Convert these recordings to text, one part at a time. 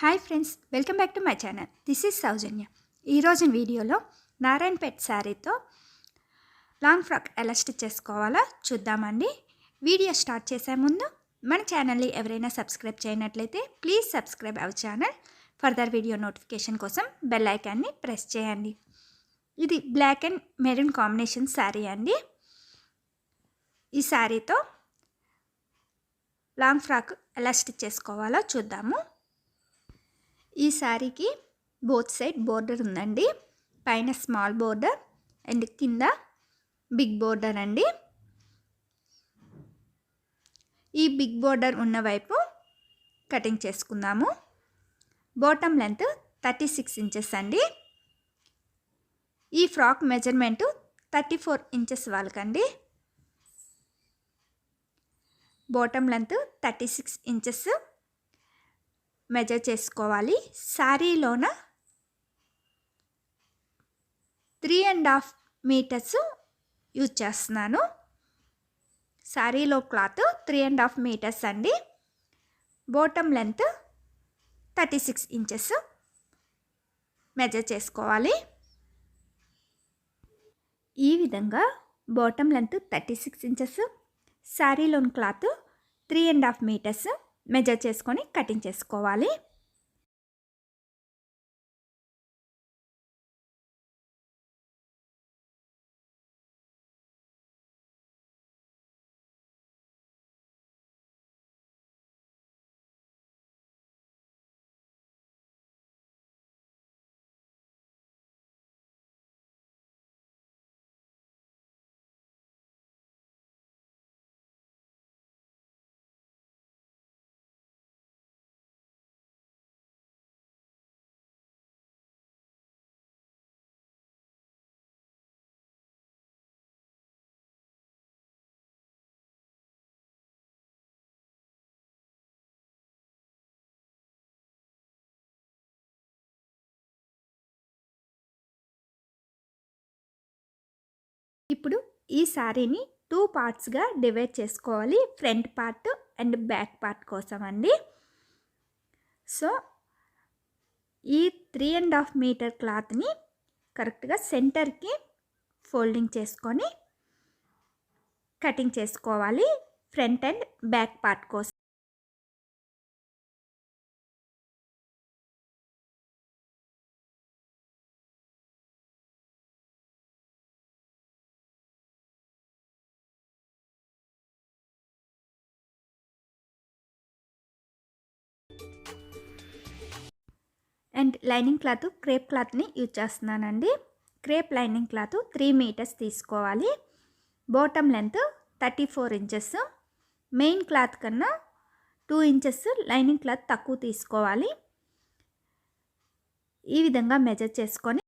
Hi friends, welcome back to my channel. This is Soujanya. ఈరోజు వీడియోలో నారాయణపేట్ శారీతో లాంగ్ ఫ్రాక్ ఎలా స్టిచ్ చేసుకోవాలో చూద్దామండి. వీడియో స్టార్ట్ చేసే ముందు మన ఛానల్ని ఎవరైనా సబ్స్క్రైబ్ చేయనట్లయితే please subscribe our channel. Further video notification కోసం బెల్ ఐకాన్ని ప్రెస్ చేయండి. ఇది black and maroon combination sari అండి. ఈ శారీతో లాంగ్ ఫ్రాక్ ఎలా స్టిచ్ చేసుకోవాలో చూద్దాము. ఈ శారీకి బోత్ సైడ్ బోర్డర్ ఉందండి. పైన స్మాల్ బోర్డర్ అండ్ కింద బిగ్ బోర్డర్ అండి. ఈ బిగ్ బోర్డర్ ఉన్న వైపు కటింగ్ చేసుకుందాము. బాటమ్ లెంత్ 36 ఇంచెస్ అండి. ఈ ఫ్రాక్ మెజర్మెంటు 34 ఇంచెస్ వాళ్ళకండి. బాటమ్ లెంత్ 36 ఇంచెస్ మెజర్ చేసుకోవాలి. శారీలోన 3.5 మీటర్స్ యూజ్ చేస్తున్నాను. శారీలో క్లాత్ 3.5 మీటర్స్ అండి. బాటమ్ లెంత్ 36 ఇంచెస్ మెజర్ చేసుకోవాలి. ఈ విధంగా బాటమ్ లెంత్ 36 ఇంచెస్, శారీలోని క్లాత్ 3.5 మీటర్స్ మెజర్ చేసుకొని కటింగ్ చేసుకోవాలి. ఇప్పుడు ఈ శారీని 2 పార్ట్స్గా డివైడ్ చేసుకోవాలి. Front part and back part కోసం అండి. సో ఈ 3.5 మీటర్ క్లాత్ని కరెక్ట్గా సెంటర్కి ఫోల్డింగ్ చేసుకొని కటింగ్ చేసుకోవాలి. ఫ్రంట్ అండ్ బ్యాక్ పార్ట్ కోసం. అండ్ లైనింగ్ క్లాత్ క్రేప్ క్లాత్ని యూజ్ చేస్తున్నానండి. క్రేప్ లైనింగ్ క్లాత్ 3 మీటర్స్ తీసుకోవాలి. Bottom length 34 inches. Main cloth కన్నా 2 ఇంచెస్ లైనింగ్ క్లాత్ తక్కువ తీసుకోవాలి. ఈ విధంగా మెజర్ చేసుకొని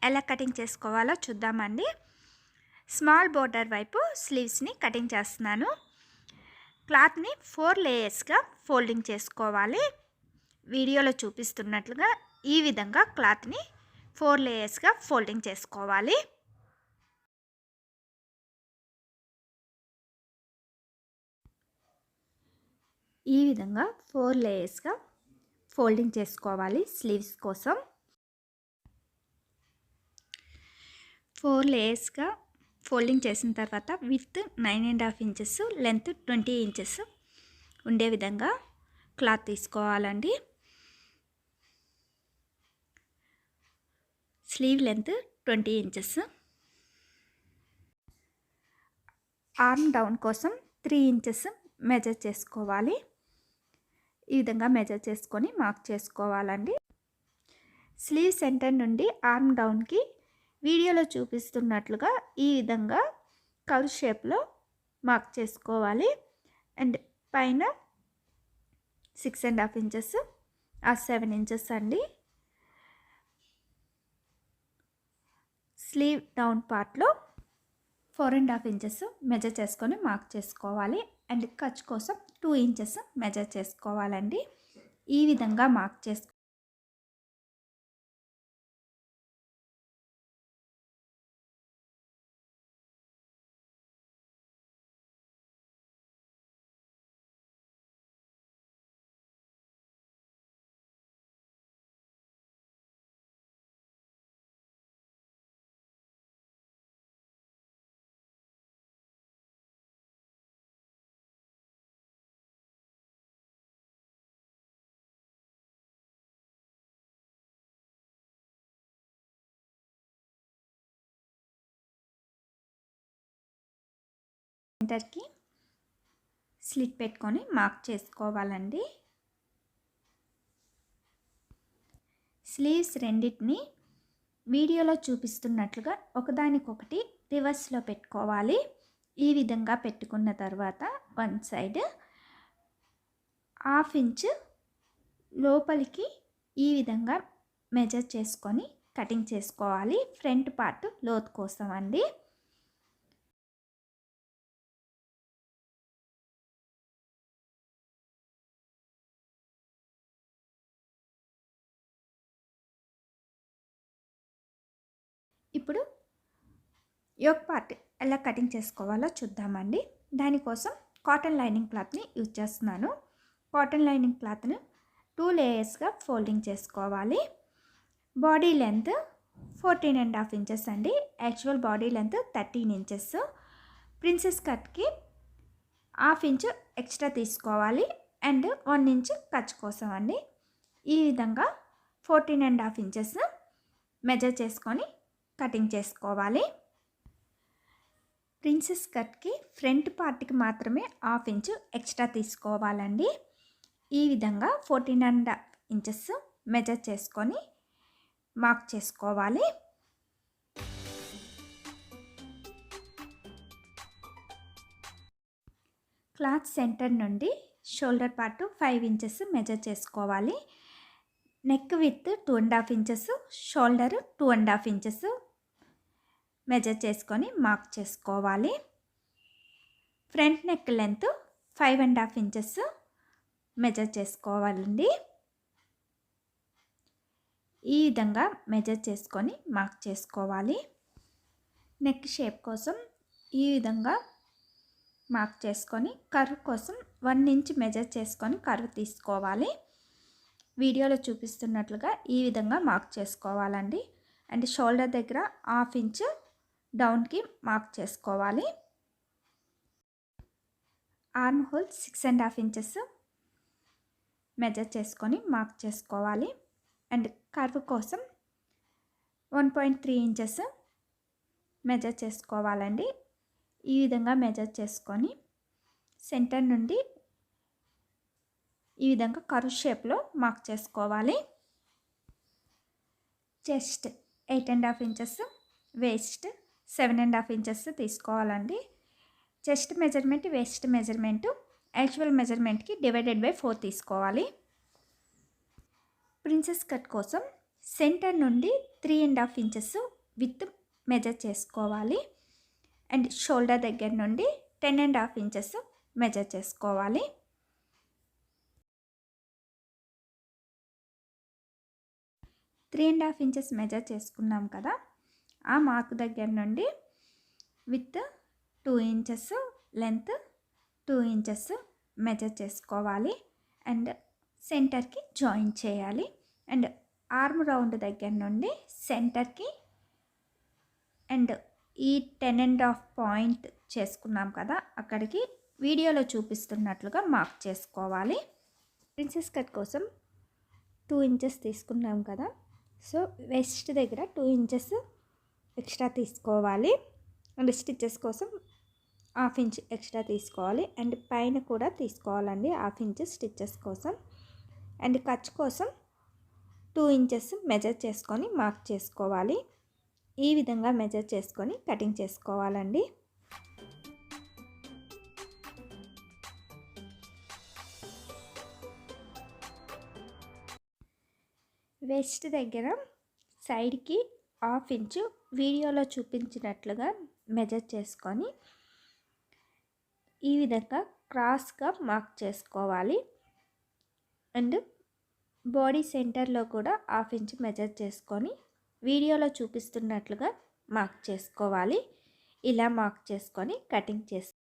ఎలా కటింగ్ చేసుకోవాలో చూద్దామండి. స్మాల్ బోర్డర్ వైపు స్లీవ్స్ని కటింగ్ చేస్తున్నాను. క్లాత్ని 4 లేయర్స్గా ఫోల్డింగ్ చేసుకోవాలి. వీడియోలో చూపిస్తున్నట్లుగా ఈ విధంగా క్లాత్ని 4 లేయర్స్గా ఫోల్డింగ్ చేసుకోవాలి. ఈ విధంగా 4 లేయర్స్గా ఫోల్డింగ్ చేసుకోవాలి స్లీవ్స్ కోసం. 4 లేయర్స్గా ఫోల్డింగ్ చేసిన తర్వాత విత్ 9.5 ఇంచెస్, లెంత్ 20 ఇంచెస్ ఉండే విధంగా క్లాత్ తీసుకోవాలండి. Sleeve length 20 inches. Arm down కోసం 3 ఇంచెస్ మెజర్ చేసుకోవాలి. ఈ విధంగా మెజర్ చేసుకొని మార్క్ చేసుకోవాలండి. స్లీవ్ సెంటర్ నుండి ఆర్మ్ డౌన్కి వీడియోలో చూపిస్తున్నట్లుగా ఈ విధంగా కర్వ్ షేప్లో మార్క్ చేసుకోవాలి. అండ్ పైన 6.5 ఇంచెస్ ఆ 7 ఇంచెస్ అండి. స్లీవ్ డౌన్ పార్ట్లో 4.5 ఇంచెస్ మెజర్ చేసుకొని మార్క్ చేసుకోవాలి. అండ్ ఖర్చు కోసం 2 ఇంచెస్ మెజర్ చేసుకోవాలండి. ఈ విధంగా మార్క్ చేసుకో సెంటర్కి స్లిట్ పెట్టుకొని మార్క్ చేసుకోవాలండి. స్లీవ్స్ రెండింటిని వీడియోలో చూపిస్తున్నట్లుగా ఒకదానికొకటి రివర్స్లో పెట్టుకోవాలి. ఈ విధంగా పెట్టుకున్న తర్వాత వన్ సైడ్ 1/2 ఇంచ్ లోపలికి ఈ విధంగా మెజర్ చేసుకొని కటింగ్ చేసుకోవాలి. ఫ్రంట్ పార్ట్ లోతు కోసం అండి. ఇప్పుడు యోక్ పార్ట్ ఎలా కటింగ్ చేసుకోవాలో చూద్దామండి. దానికోసం కాటన్ లైనింగ్ క్లాత్ని యూజ్ చేస్తున్నాను. కాటన్ లైనింగ్ క్లాత్ను 2 లేయర్స్గా ఫోల్డింగ్ చేసుకోవాలి. బాడీ లెంత్ 14.5 ఇంచెస్ అండి. Actual body length 13 inches. Princess కట్కి 1/2 ఇంచ్ ఎక్స్ట్రా తీసుకోవాలి. అండ్ 1 ఇంచ్ ఖర్చు కోసం అండి. ఈ విధంగా 14.5 ఇంచెస్ మెజర్ చేసుకొని కటింగ్ చేసుకోవాలి. ప్రిన్సెస్ కట్కి ఫ్రంట్ పార్ట్కి మాత్రమే 1/2 ఇంచ్ ఎక్స్ట్రా తీసుకోవాలండి. ఈ విధంగా 14.5 ఇంచెస్ మెజర్ చేసుకొని మార్క్ చేసుకోవాలి. క్లాత్ సెంటర్ నుండి షోల్డర్ పార్ట్ 5 ఇంచెస్ మెజర్ చేసుకోవాలి. Neck with 2.5 inches, shoulder 2.5 inches measure చేసుకొని మార్క్ చేసుకోవాలి. Front neck length 5.5 inches measure చేసుకోవాలండి. ఈ విధంగా మెజర్ చేసుకొని మార్క్ చేసుకోవాలి. నెక్ షేప్ కోసం ఈ విధంగా మార్క్ చేసుకొని కర్వ్ కోసం 1 ఇంచ్ మెజర్ చేసుకొని కర్వ్ తీసుకోవాలి. వీడియోలో చూపిస్తున్నట్లుగా ఈ విధంగా మార్క్ చేసుకోవాలండి. అండ్ షోల్డర్ దగ్గర 1/2 ఇంచ్ డౌన్కి మార్క్ చేసుకోవాలి. ఆర్మ్ హోల్ 6.5 ఇంచెస్ మెజర్ చేసుకొని మార్క్ చేసుకోవాలి. అండ్ కర్వ్ కోసం 1.3 ఇంచెస్ మెజర్ చేసుకోవాలండి. ఈ విధంగా మెజర్ చేసుకొని సెంటర్ నుండి ఈ విధంగా కర్వ్ షేప్లో మార్క్ చేసుకోవాలి. చెస్ట్ 8.5 ఇంచెస్, వేస్ట్ 7.5 ఇంచెస్ తీసుకోవాలండి. Chest measurement, waist measurement actual మెజర్మెంట్కి డివైడెడ్ బై 4 తీసుకోవాలి. ప్రిన్సెస్ కట్ కోసం సెంటర్ నుండి 3.5 ఇంచెస్ విత్ మెజర్ చేసుకోవాలి. అండ్ షోల్డర్ దగ్గర నుండి 10.5 ఇంచెస్ మెజర్ చేసుకోవాలి. Three and half inches measure చేసుకున్నాం కదా, ఆ మార్క్ దగ్గర నుండి with 2 inches length 2 inches measure చేసుకోవాలి. అండ్ సెంటర్కి జాయిన్ చేయాలి. అండ్ ఆర్మ్ రౌండ్ దగ్గర నుండి సెంటర్కి అండ్ ఈ 10.5 పాయింట్ చేసుకున్నాం కదా, అక్కడికి వీడియోలో చూపిస్తున్నట్లుగా మార్క్ చేసుకోవాలి. ప్రిన్సెస్ కట్ కోసం 2 ఇంచెస్ తీసుకున్నాం కదా, సో వెస్ట్ దగ్గర 2 ఇంచెస్ ఎక్స్ట్రా తీసుకోవాలి. అండ్ స్టిచెస్ కోసం హాఫ్ ఇంచ్ ఎక్స్ట్రా తీసుకోవాలి. అండ్ పైన కూడా తీసుకోవాలండి హాఫ్ ఇంచ్ స్టిచ్చెస్ కోసం. అండ్ ఖర్చు కోసం 2 ఇంచెస్ మెజర్ చేసుకొని మార్క్ చేసుకోవాలి. ఈ విధంగా మెజర్ చేసుకొని కటింగ్ చేసుకోవాలండి. వేస్ట్ దగ్గర సైడ్కి హాఫ్ ఇంచు వీడియోలో చూపించినట్లుగా మెజర్ చేసుకొని ఈ విధంగా క్రాస్గా మార్క్ చేసుకోవాలి. అండ్ బాడీ సెంటర్లో కూడా హాఫ్ ఇంచ్ మెజర్ చేసుకొని వీడియోలో చూపిస్తున్నట్లుగా మార్క్ చేసుకోవాలి. ఇలా మార్క్ చేసుకొని కటింగ్ చేసుకోవాలి.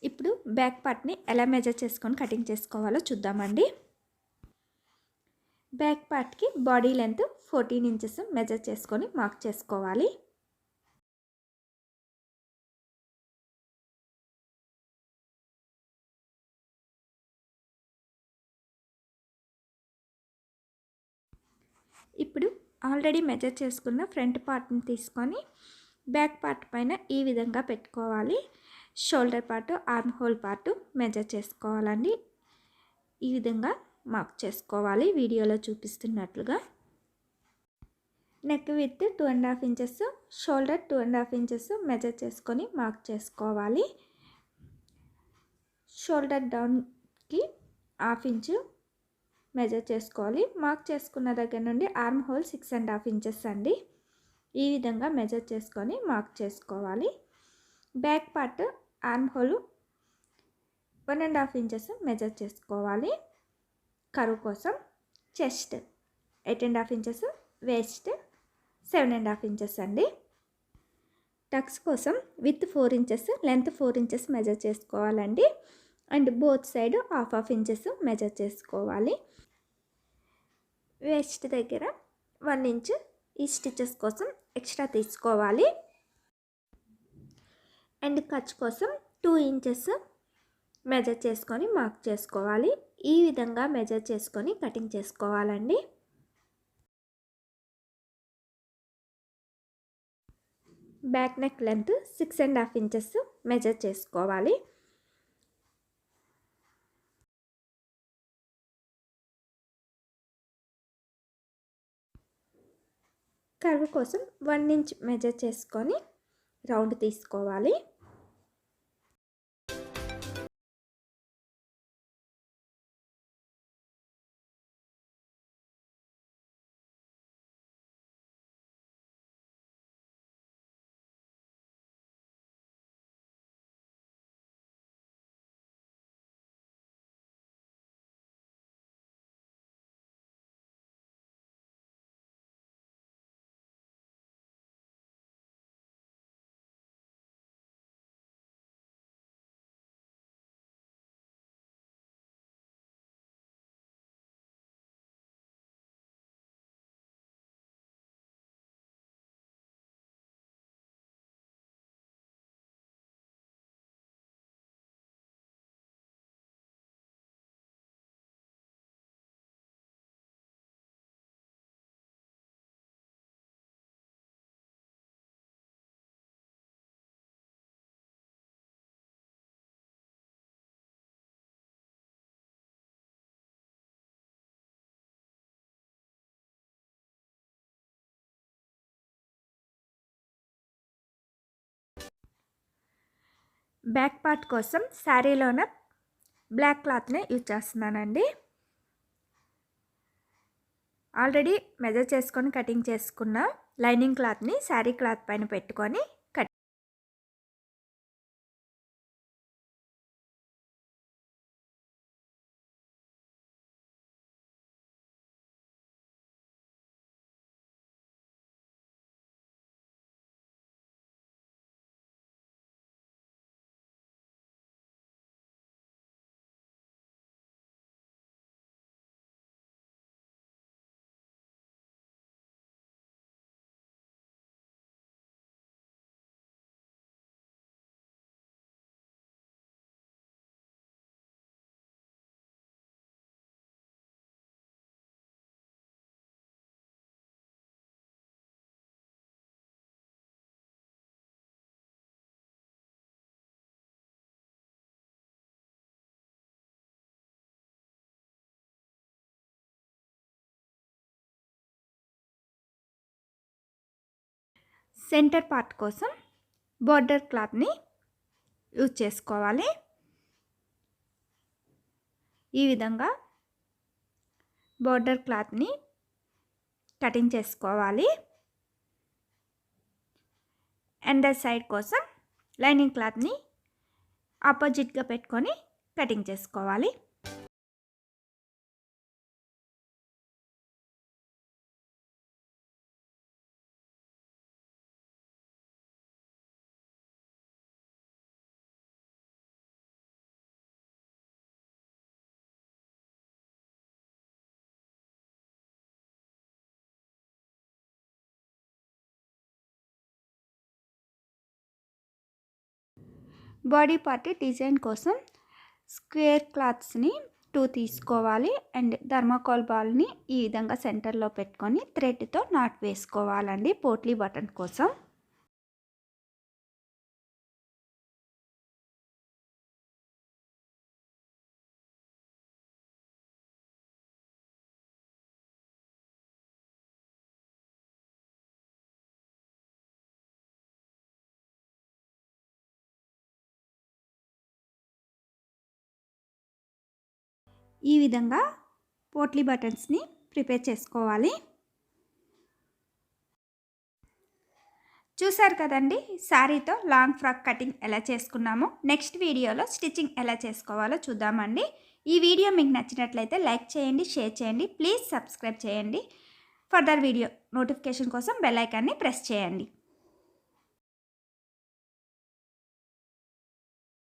ఇప్పుడు బ్యాక్ పార్ట్ని ఎలా మెజర్ చేసుకొని కటింగ్ చేసుకోవాలో చూద్దామండి. బ్యాక్ పార్ట్కి బాడీ లెంత్ 14 ఇంచెస్ మెజర్ చేసుకొని మార్క్ చేసుకోవాలి. ఇప్పుడు ఆల్రెడీ మెజర్ చేసుకున్న ఫ్రంట్ పార్ట్ని తీసుకొని బ్యాక్ పార్ట్ పైన ఈ విధంగా పెట్టుకోవాలి. Shoulder part, arm hole part measure చేసుకోవాలండి. ఈ విధంగా మార్క్ చేసుకోవాలి వీడియోలో చూపిస్తున్నట్లుగా. Neck with 2.5 inches, shoulder 2.5 inches measure చేసుకొని మార్క్ చేసుకోవాలి. షోల్డర్ డౌన్కి హాఫ్ ఇంచు మెజర్ చేసుకోవాలి. మార్క్ చేసుకున్న దగ్గర నుండి ఆర్మ్ హోల్ 6.5 ఇంచెస్ అండి. ఈ విధంగా మెజర్ చేసుకొని మార్క్ చేసుకోవాలి. Back part arm hole 1.5 inches measure చేసుకోవాలి కరువు కోసం. చెస్ట్ 8.5 ఇంచెస్, వేస్ట్ 7.5 ఇంచెస్ అండి. టక్స్ కోసం with 4 inches, length 4 inches measure చేసుకోవాలండి. And both side half inches measure చేసుకోవాలి. వేస్ట్ దగ్గర 1 ఇంచ్ ఈ స్టిచెస్ కోసం ఎక్స్ట్రా తీసుకోవాలి. అండ్ ఖర్చు కోసం 2 ఇంచెస్ మెజర్ చేసుకొని మార్క్ చేసుకోవాలి. ఈ విధంగా మెజర్ చేసుకొని కటింగ్ చేసుకోవాలండి. Back neck length 6.5 inches measure చేసుకోవాలి. కర్వ్ కోసం 1 ఇంచ్ మెజర్ చేసుకొని రౌండ్ తీసుకోవాలి. బ్యాక్ పార్ట్ కోసం శారీలోన బ్లాక్ క్లాత్ని యూజ్ చేస్తున్నానండి. ఆల్రెడీ మెజర్ చేసుకొని కటింగ్ చేసుకున్న లైనింగ్ క్లాత్ని శారీ క్లాత్ పైన పెట్టుకొని సెంటర్ పార్ట్ కోసం బోర్డర్ క్లాత్ని యూజ్ చేసుకోవాలి. ఈ విధంగా బోర్డర్ క్లాత్ని కటింగ్ చేసుకోవాలి. అండర్ సైడ్ కోసం లైనింగ్ క్లాత్ని ఆపోజిట్గా పెట్టుకొని కటింగ్ చేసుకోవాలి. బాడీ పార్ట్ డిజైన్ కోసం స్క్వేర్ క్లాత్స్ని 2 తీసుకోవాలి అండ్ థర్మాకోల్ బాల్ని ఈ విధంగా సెంటర్లో పెట్టుకొని థ్రెడ్తో నాట్ వేసుకోవాలండి పోట్లీ బటన్ కోసం. ఈ విధంగా పోట్లీ బటన్స్ని ప్రిపేర్ చేసుకోవాలి. చూసారు కదండి శారీతో లాంగ్ ఫ్రాక్ కటింగ్ ఎలా చేసుకున్నామో. నెక్స్ట్ వీడియోలో స్టిచ్చింగ్ ఎలా చేసుకోవాలో చూద్దామండి. ఈ వీడియో మీకు నచ్చినట్లయితే లైక్ చేయండి, షేర్ చేయండి, ప్లీజ్ సబ్స్క్రైబ్ చేయండి. ఫర్దర్ వీడియో నోటిఫికేషన్ కోసం బెల్ ఐకాన్ని ప్రెస్ చేయండి.